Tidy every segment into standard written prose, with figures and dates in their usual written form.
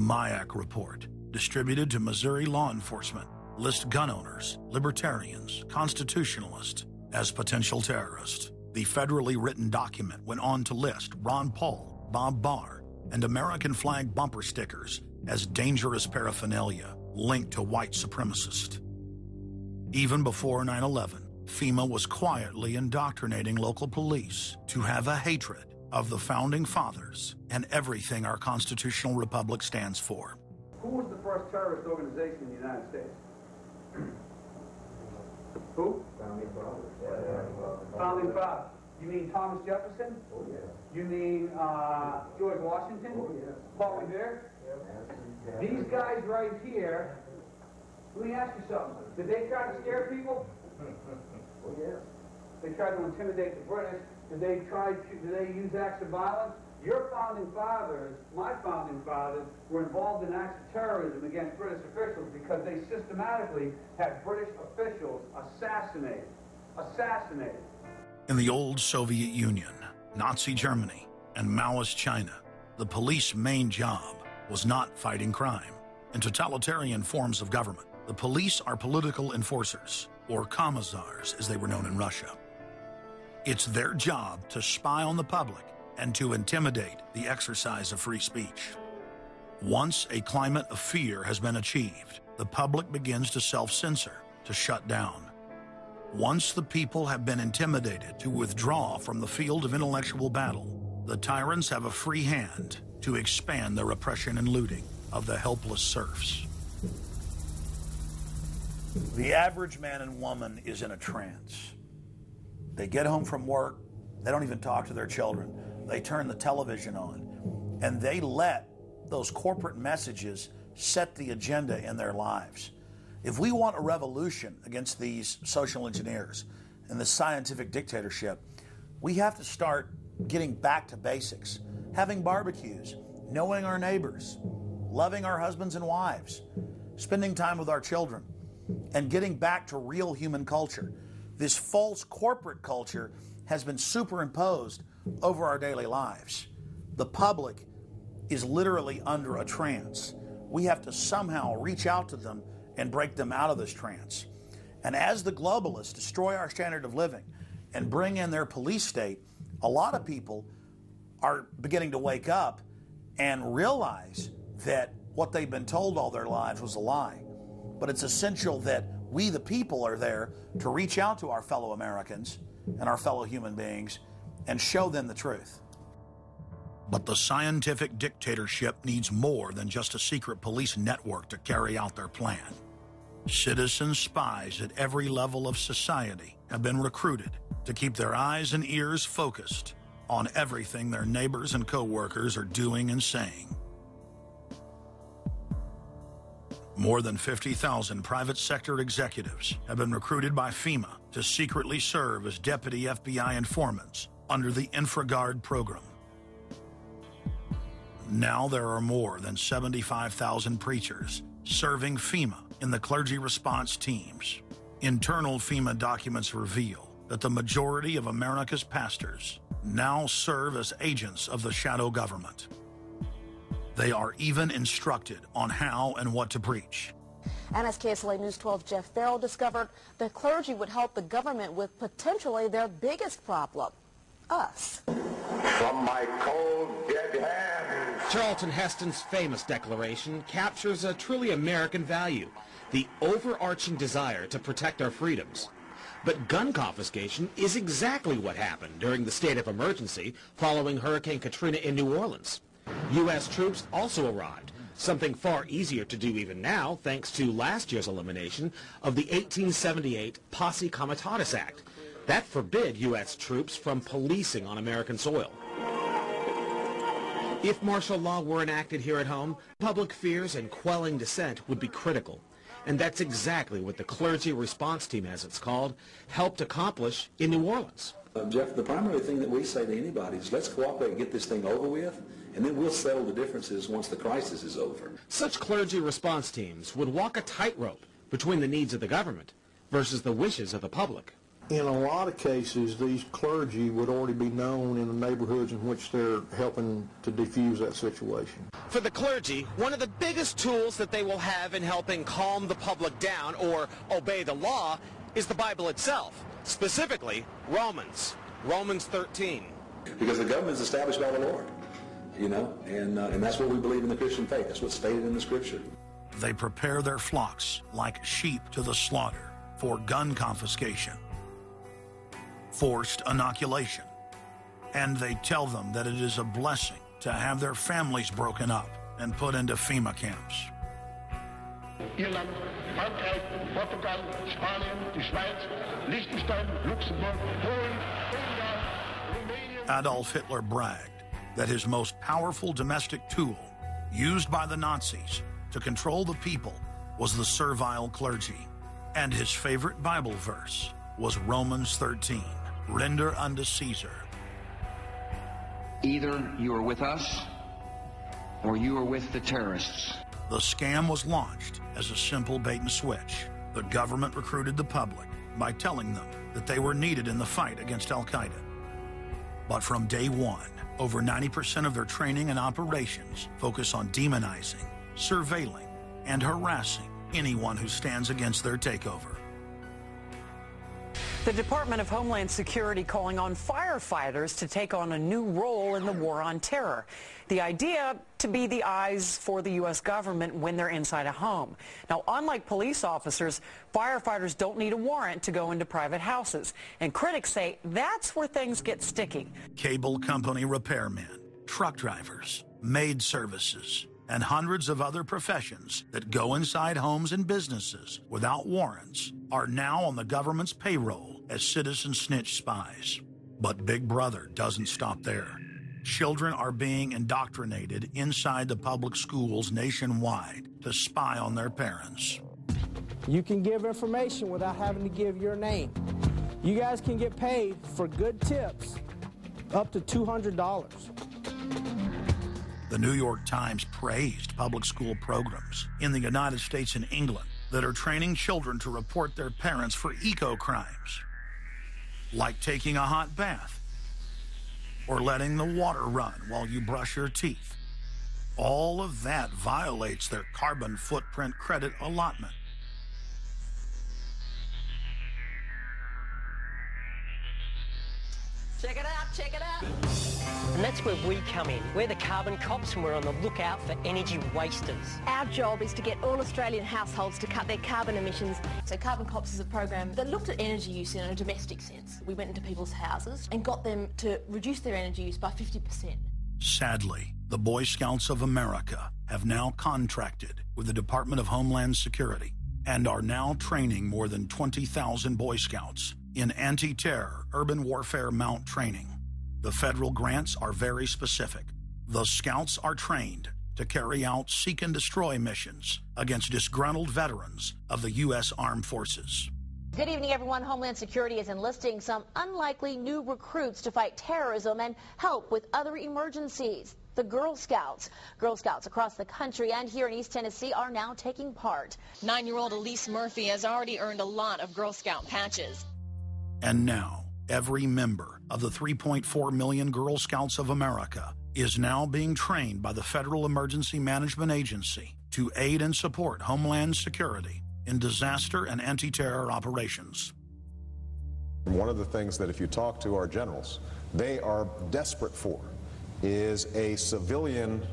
MIAC report, distributed to Missouri law enforcement, lists gun owners, libertarians, constitutionalists as potential terrorists. The federally written document went on to list Ron Paul, Bob Barr, and American flag bumper stickers as dangerous paraphernalia linked to white supremacists. Even before 9/11, FEMA was quietly indoctrinating local police to have a hatred of the Founding Fathers and everything our constitutional republic stands for. Who was the first terrorist organization in the United States? Who? Founding Fathers. Founding Fathers. You mean Thomas Jefferson? Oh, yeah. You mean George Washington? Oh, yeah. Paul Revere? Yeah. These guys right here, let me ask you something. Did they try to scare people? Oh, yeah. They tried to intimidate the British. Did they use acts of violence? Your founding fathers, my founding fathers, were involved in acts of terrorism against British officials because they systematically had British officials assassinated. In the old Soviet Union, Nazi Germany, and Maoist China, the police's main job was not fighting crime. In totalitarian forms of government, the police are political enforcers, or commissars as they were known in Russia. It's their job to spy on the public and to intimidate the exercise of free speech. Once a climate of fear has been achieved, the public begins to self-censor, to shut down. Once the people have been intimidated to withdraw from the field of intellectual battle, the tyrants have a free hand to expand their oppression and looting of the helpless serfs. The average man and woman is in a trance. They get home from work, they don't even talk to their children. They turn the television on, and they let those corporate messages set the agenda in their lives. If we want a revolution against these social engineers and the scientific dictatorship, we have to start getting back to basics, having barbecues, knowing our neighbors, loving our husbands and wives, spending time with our children, and getting back to real human culture. This false corporate culture has been superimposed over our daily lives. The public is literally under a trance. We have to somehow reach out to them and break them out of this trance. And as the globalists destroy our standard of living and bring in their police state, a lot of people are beginning to wake up and realize that what they've been told all their lives was a lie. But it's essential that we, the people, are there to reach out to our fellow Americans and our fellow human beings and show them the truth. But the scientific dictatorship needs more than just a secret police network to carry out their plan. Citizen spies at every level of society have been recruited to keep their eyes and ears focused on everything their neighbors and co-workers are doing and saying. More than 50,000 private sector executives have been recruited by FEMA to secretly serve as deputy FBI informants under the InfraGard program. Now there are more than 75,000 preachers serving FEMA in the clergy response teams. Internal FEMA documents reveal that the majority of America's pastors now serve as agents of the shadow government. They are even instructed on how and what to preach. And as KSLA News 12 Jeff Farrell discovered, the clergy would help the government with potentially their biggest problem, us. From my cold, dead hands. Charlton Heston's famous declaration captures a truly American value, the overarching desire to protect our freedoms. But gun confiscation is exactly what happened during the state of emergency following Hurricane Katrina in New Orleans. U.S. troops also arrived, something far easier to do even now thanks to last year's elimination of the 1878 Posse Comitatus Act. That forbid U.S. troops from policing on American soil. If martial law were enacted here at home, public fears and quelling dissent would be critical. And that's exactly what the Clergy Response Team, as it's called, helped accomplish in New Orleans. Jeff, the primary thing that we say to anybody is let's cooperate and get this thing over with, and then we'll settle the differences once the crisis is over. Such clergy response teams would walk a tightrope between the needs of the government versus the wishes of the public. In a lot of cases, these clergy would already be known in the neighborhoods in which they're helping to defuse that situation. For the clergy, one of the biggest tools that they will have in helping calm the public down or obey the law is the Bible itself, specifically Romans 13. Because the government is established by the Lord, you know, and that's what we believe in the Christian faith. That's what's stated in the Scripture. They prepare their flocks like sheep to the slaughter for gun confiscation, forced inoculation, and they tell them that it is a blessing to have their families broken up and put into FEMA camps. Irland, Frankreich, Portugal, Spanien, die Schweiz, Liechtenstein, Luxembourg, Polen, Ungarn, Romania. Adolf Hitler bragged that his most powerful domestic tool, used by the Nazis to control the people, was the servile clergy. And his favorite Bible verse was Romans 13, render unto Caesar. Either you are with us or you are with the terrorists. The scam was launched as a simple bait and switch. The government recruited the public by telling them that they were needed in the fight against Al-Qaeda. But from day one, over 90% of their training and operations focus on demonizing, surveilling, and harassing anyone who stands against their takeover. The Department of Homeland Security calling on firefighters to take on a new role in the war on terror. The idea to be the eyes for the U.S. government when they're inside a home. Now, unlike police officers, firefighters don't need a warrant to go into private houses. And critics say that's where things get sticky. Cable company repairmen, truck drivers, maid services, and hundreds of other professions that go inside homes and businesses without warrants are now on the government's payroll as citizen snitch spies. But Big Brother doesn't stop there. Children are being indoctrinated inside the public schools nationwide to spy on their parents. You can give information without having to give your name. You guys can get paid for good tips up to $200. The New York Times praised public school programs in the United States and England that are training children to report their parents for eco-crimes, like taking a hot bath or letting the water run while you brush your teeth. All of that violates their carbon footprint credit allotment. Check it out, check it out. And that's where we come in. We're the carbon cops and we're on the lookout for energy wasters. Our job is to get all Australian households to cut their carbon emissions. So Carbon Cops is a program that looked at energy use in a domestic sense. We went into people's houses and got them to reduce their energy use by 50%. Sadly, the Boy Scouts of America have now contracted with the Department of Homeland Security and are now training more than 20,000 Boy Scouts in anti-terror urban warfare mount training. The federal grants are very specific. The Scouts are trained to carry out seek and destroy missions against disgruntled veterans of the U.S. Armed Forces. Good evening, everyone. Homeland Security is enlisting some unlikely new recruits to fight terrorism and help with other emergencies. The Girl Scouts. Girl Scouts across the country and here in East Tennessee are now taking part. 9-year-old Elise Murphy has already earned a lot of Girl Scout patches. And now, every member of the 3.4 million Girl Scouts of America is now being trained by the Federal Emergency Management Agency to aid and support Homeland Security in disaster and anti-terror operations. One of the things that if you talk to our generals, they are desperate for is a civilian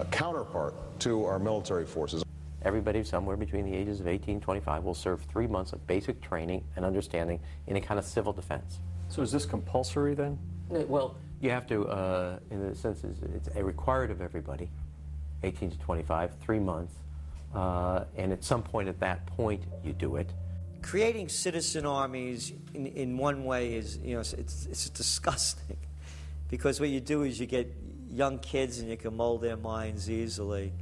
counterpart to our military forces. Everybody somewhere between the ages of 18 and 25 will serve 3 months of basic training and understanding in a kind of civil defense. So is this compulsory then? Well, you have to, in a sense, it's a required of everybody, 18 to 25, 3 months, and at some point at that point you do it. Creating citizen armies in one way is, it's disgusting, because what you do is you get young kids and you can mold their minds easily.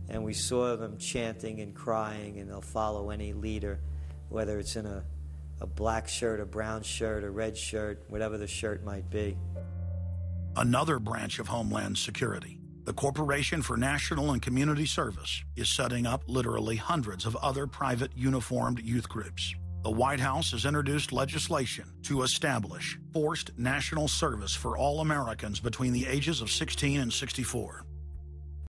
And we saw them chanting and crying, and they'll follow any leader, whether it's in a black shirt, a brown shirt, a red shirt, whatever the shirt might be. Another branch of Homeland Security, the Corporation for National and Community Service, is setting up literally hundreds of other private uniformed youth groups. the White House has introduced legislation to establish forced national service for all Americans between the ages of 16 and 64.